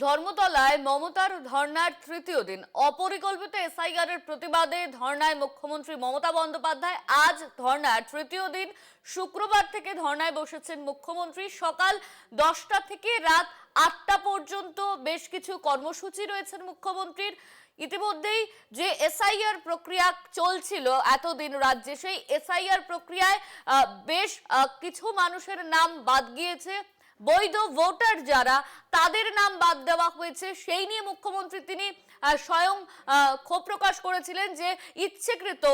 ধর্মতলায় মমতার ধর্নার তৃতীয় দিন। অপরিকল্পিত এসআইআর এর প্রতিবাদে ধর্নায় মুখ্যমন্ত্রী মমতা বন্দ্যোপাধ্যায়। আজ ধর্নার তৃতীয় দিন। শুক্রবার থেকে ধর্নায় বসেছেন মুখ্যমন্ত্রী। সকাল 10টা থেকে রাত 8টা পর্যন্ত বেশ কিছু কর্মসূচি রয়েছেন মুখ্যমন্ত্রীর। ইতিমধ্যেই যে এসআইআর প্রক্রিয়া চলছিল এতদিন রাজ্যে, সেই এসআইআর প্রক্রিয়ায় বেশ কিছু মানুষের নাম বাদ গিয়েছে। বৈধ ভোটার যারা, তাদের নাম বাদ দেওয়া হয়েছে। সেই নিয়ে মুখ্যমন্ত্রী তিনি স্বয়ং ক্ষোভ প্রকাশ করেছিলেন যে ইচ্ছেকৃত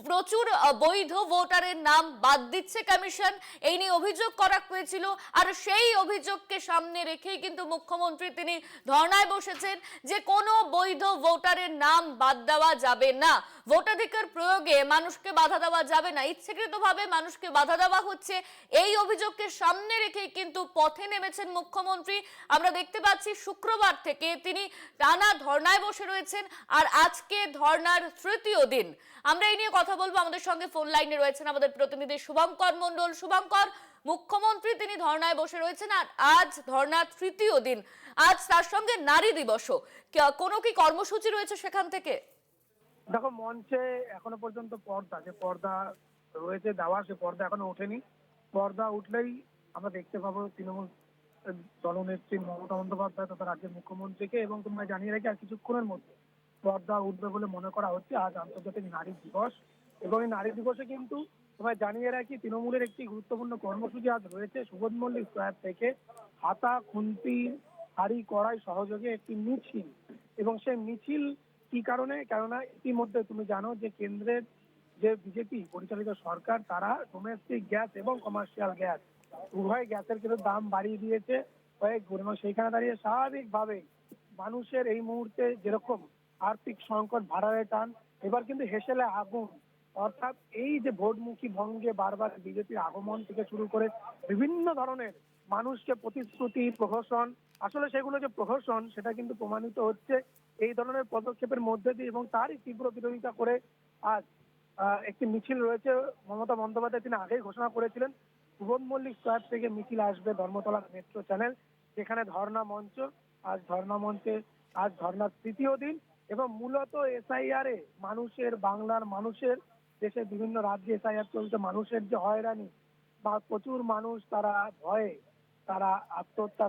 প্রচুর বৈধ ভোটারের নাম বাদ দিচ্ছে কমিশন। এই নিয়ে অভিযোগ করা হয়েছিল, আর সেই অভিযোগকে সামনে রেখেই কিন্তু মুখ্যমন্ত্রী তিনি ধর্নায় বসেছেন যে কোনো বৈধ ভোটারের নাম বাদ দেওয়া যাবে না। ভোটাধিকার প্রয়োগে মানুষকে বাধা দেওয়া যাবে না, ইচ্ছেকৃতভাবে মানুষকে বাধা দেওয়া হচ্ছে। এই অভিযোগকে সামনে রেখেই কিন্তু পথে নেমেছেন মুখ্যমন্ত্রী। আমরা দেখতে পাচ্ছি শুক্রবার থেকে তিনি টানা ধর্নায় বসে রয়েছেন, আর আজকে ধর্নার তৃতীয় দিন। আমরা এই নিয়ে কথা বলবো। আমাদের সঙ্গে ফোন লাইনে রয়েছেন আমাদের প্রতিনিধি শুভঙ্কর মণ্ডল। শুভঙ্কর, মুখ্যমন্ত্রী তিনি ধর্নায় বসে রয়েছেন, আর আজ ধর্নার তৃতীয় দিন। আজ তার সঙ্গে নারী দিবসও। কোনো কি কর্মসূচি রয়েছে সেখান থেকে? দেখো, মঞ্চে এখনো পর্যন্ত পর্দা রয়েছে দেওয়া, সে পর্দা এখনো ওঠেনি। পর্দা উঠলেই আমরা দেখতে পাবো তৃণমূল দলনেত্রী মমতা বন্দ্যোপাধ্যায় তথা রাজ্যের মুখ্যমন্ত্রীকে। এবং তোমরা জানিয়ে রাখি, আর কিছুক্ষণের মধ্যে পর্দা উঠবে বলে মনে করা হচ্ছে। আজ আন্তর্জাতিক নারী দিবস, এবং এই নারী দিবসে কিন্তু তোমায় জানিয়ে রাখি তৃণমূলের একটি গুরুত্বপূর্ণ কর্মসূচি আজ রয়েছে। সুবোধ মল্লিক স্কয়ার থেকে হাতা, খুন্তি, হাঁড়ি, কড়াই সহযোগে একটি মিছিল। এবং সেই মিছিল কি কারণে? কেননা ইতিমধ্যে তুমি জানো যে কেন্দ্রের যে বিজেপি পরিচালিত সরকার, তারা ডোমেস্টিক গ্যাস এবং কমার্শিয়াল গ্যাস উভয় গ্যাসের কিন্তু দাম বাড়িয়ে দিয়েছে কয়েক গুণ। এবং সেইখানে দাঁড়িয়ে স্বাভাবিকভাবে মানুষের এই মুহূর্তে যেরকম আর্থিক সংকট, ভাড়ারে টান, এবার কিন্তু হেসেলে আগুন। অর্থাৎ এই যে ভোটমুখী ভঙ্গে বারবার বিজেপির আগমন থেকে শুরু করে বিভিন্ন ধরনের মানুষকে প্রতিশ্রুতি, প্রহসন, আসলে সেগুলো যে প্রহসন সেটা কিন্তু প্রমাণিত হচ্ছে এই ধরনের পদক্ষেপের মধ্যে দিয়ে। এবং তারই তীব্র বিরোধিতা করে আজ একটি মিছিল রয়েছে। মমতা বন্দ্যোপাধ্যায় তিনি আগেই ঘোষণা করেছিলেন সুবোধ মল্লিক স্কয়ার থেকে মিছিল আসবে ধর্মতলা মেট্রো চ্যানেল, যেখানে ধর্ণা মঞ্চ। আজ ধর্ণা মঞ্চে আজ ধর্ণার তৃতীয় দিন। এবং মূলত এসআইআর এ মানুষের, বাংলার মানুষের, দেশের বিভিন্ন রাজ্যে এসআইআর চলছে, মানুষের যে হয়রানি বা প্রচুর মানুষ তারা ভয়ে তারা আত্মহত্যা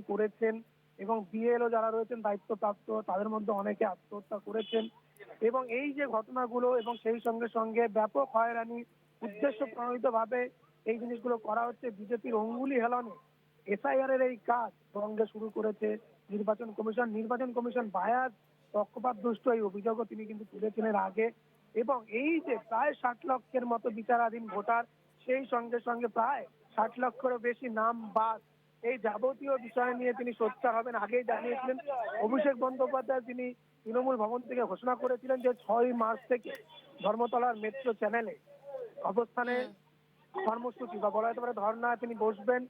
করেছেন। এবং বিএলও যারা রয়েছেন দায়িত্বপ্রাপ্ত, তাদের মধ্যে অনেকে আত্মহত্যা করেছেন। এবং এই যে ঘটনাগুলো, এবং সেই সঙ্গে সঙ্গে ব্যাপক হয়রানি, উদ্দেশ্য প্রণোদিত ভাবে এই জিনিসগুলো করা হচ্ছে বিজেপির অঙ্গুলি হেলনে। এসআইআর এর এই কাজ বঙ্গে শুরু করেছে নির্বাচন কমিশন। নির্বাচন কমিশন বায়াস, পক্ষপাত দুষ্ট এই অভিযোগও তিনি কিন্তু তুলেছিলেন আগে। এবং এই যে প্রায় 60 লক্ষের মতো বিচারাধীন ভোটার, সেই সঙ্গে সঙ্গে প্রায় 60 লক্ষেরও বেশি নাম বাদ, এই যাবতীয় বিষয় নিয়ে তিনি সোচ্চার হবেন আগেই জানিয়েছিলেন। অভিষেক বন্দ্যোপাধ্যায় তিনি তৃণমূল ভবন থেকে ঘোষণা করেছিলেন যে 6 মার্চ থেকে ধর্মতলার মেট্রো চ্যানেলে অবস্থানে কর্মসূচি বা বলা যেতে পারে ধর্ণা তিনি বসবেন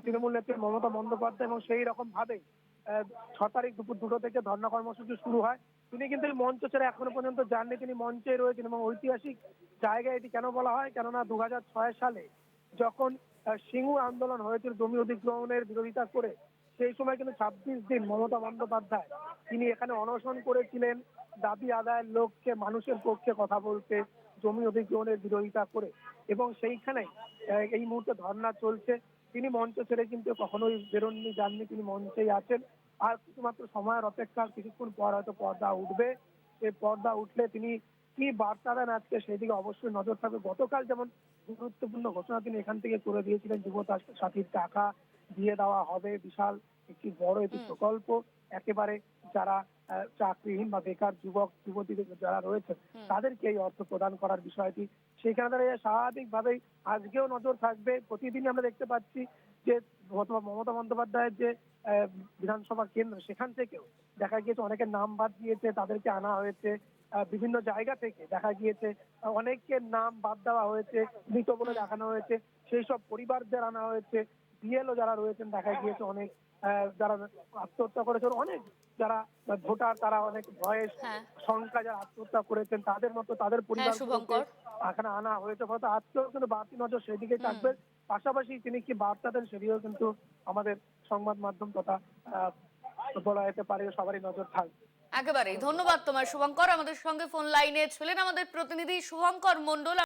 তৃণমূল নেত্রী মমতা বন্দ্যোপাধ্যায়। এবং সেই রকম ভাবে 6 তারিখ দুপুর 2টো থেকে ধর্ণা কর্মসূচি শুরু হয়। তিনি কিন্তু এই মঞ্চ ছেড়ে এখনো পর্যন্ত যাননি, তিনি মঞ্চে রয়েছেন। এবং ঐতিহাসিক জায়গায় এটি কেন বলা হয়? কেননা 2006 সালে যখন সিঙ্গুর আন্দোলন হয়েছিল জমি অধিগ্রহণের বিরোধিতা করে, সেই সময় কিন্তু 26 দিন মমতা বন্দ্যোপাধ্যায় তিনি এখানে অনশন করেছিলেন দাবি আদায়ের লক্ষ্যে, মানুষের পক্ষে কথা বলতে, জমি অধিগ্রহণের বিরোধিতা করে। এবং সেইখানে এই মুহূর্তে ধর্ণা চলছে। তিনি মঞ্চ ছেড়ে কিন্তু কখনোই বেরোননি, যাননি, তিনি মঞ্চেই আছেন। আর শুধুমাত্র সময়ের অপেক্ষা, কিছুক্ষণ পর হয়তো পর্দা উঠবে। সেই পর্দা উঠলে তিনি কি বার্তা দেন আজকে সেদিকে অবশ্যই নজর থাকবে। গতকাল যেমন গুরুত্বপূর্ণ ঘোষণা তিনি এখান থেকে করে দিয়েছিলেন, যুব সাথীর টাকা দিয়ে দেওয়া হবে, বিশাল একটি বড় একটি প্রকল্প, একেবারে যারা চাকরিহীন বা বেকার যুবক যুবতী যারা রয়েছেন তাদেরকে এই অর্থ প্রদান করার বিষয়টি, সেইখানে দাঁড়িয়ে স্বাভাবিকভাবেই আজকেও নজর থাকবে। প্রতিদিনই আমরা দেখতে পাচ্ছি যে মমতা বন্দ্যোপাধ্যায়ের যে বিধানসভা কেন্দ্র, সেখান থেকেও দেখা গিয়েছে অনেকের নাম বাদ দিয়েছে, তাদেরকে আনা হয়েছে। বিভিন্ন জায়গা থেকে দেখা গিয়েছে অনেকের নাম বাদ দেওয়া হয়েছে, মৃত বলে দেখানো হয়েছে, সেই সব পরিবারদের আনা হয়েছে। বিএলও যারা রয়েছেন দেখা গিয়েছে অনেক যারা আত্মহত্যা করেছেন, অনেক যারা ভোটার তারা অনেক বয়স হ্যাঁ, সংখ্যা যারা আত্মহত্যা করেছেন, তাদের মতো তাদের হ্যাঁ পরিবারগুলোকে শুভঙ্কর। এখানে আনা হয়েছে। হয়তো আজকেও কিন্তু বাড়তি নজর সেদিকে থাকবে। পাশাপাশি তিনি কি বার্তা দেন সেদিকেও কিন্তু আমাদের সংবাদ মাধ্যম তথা বলা যেতে পারে সবারই নজর থাকবে। একেবারেই ধন্যবাদ তোমার শুভঙ্কর। আমাদের সঙ্গে ফোন লাইনে ছিলেন আমাদের প্রতিনিধি শুভঙ্কর মণ্ডল।